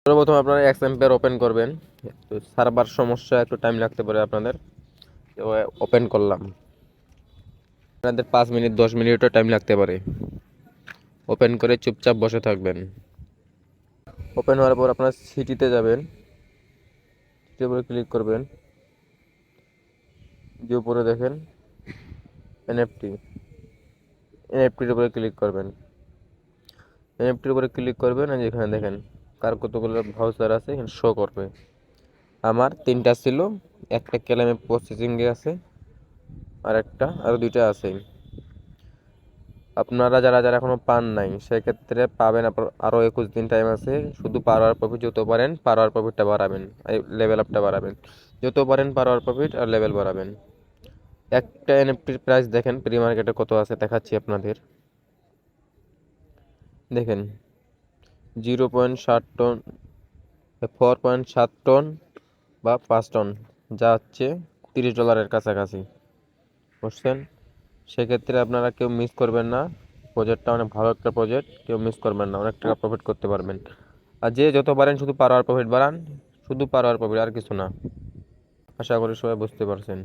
সর্বপ্রথম আপনারা এক্সএমপিআর ওপেন করবেন। তো সার্ভার সমস্যা, একটু টাইম লাগতে পারে আপনাদের। ওপেন করলাম, আপনাদের 5 মিনিট 10 মিনিটও টাইম লাগতে পারে। ওপেন করে চুপচাপ বসে থাকবেন। ওপেন হওয়ার পর আপনারা সিটিতে যাবেন, সিটির উপরে ক্লিক করবেন। যে উপরে দেখেন এনএফটি, এনএফটির উপরে ক্লিক করবেন। এনএফটির উপরে ক্লিক করবেন, আর যেখানে দেখেন কার কতগুলো ভাউচার আছে এখানে শো করবে। আমার 3টা ছিল, একটা ক্লেমে প্রসেসিংয়ে আছে, আর একটা আরও 2টা আছে। আপনারা যারা যারা এখনো পান নাই সেক্ষেত্রে পাবেন। আরও 21 দিন টাইম আছে। শুধু পার আওয়ার প্রফিট যত পারেন পার আওয়ার প্রফিটটা বাড়াবেন, লেভেল আপটা বাড়াবেন। যত পারেন পার আওয়ার প্রফিট আর লেভেল বাড়াবেন। একটা এনএফটির প্রাইস দেখেন প্রি মার্কেটে কত আছে, দেখাচ্ছি আপনাদের। দেখেন 0.7 টন, 4.7 টন বা 5 টন, যা হচ্ছে $30 কাছাকাছি। বুঝছেন? সেক্ষেত্রে আপনারা কেউ মিস করবেন না। প্রজেক্টটা অনেক ভালো একটা প্রজেক্ট, কেউ মিস করবেন না, অনেক টাকা প্রফিট করতে পারবেন। আর যে যত পারেন শুধু পার আওয়ার প্রফিট বাড়ান, শুধু পার আওয়ার প্রফিট, আর কিছু না। আশা করি সবাই বুঝতে পারছেন।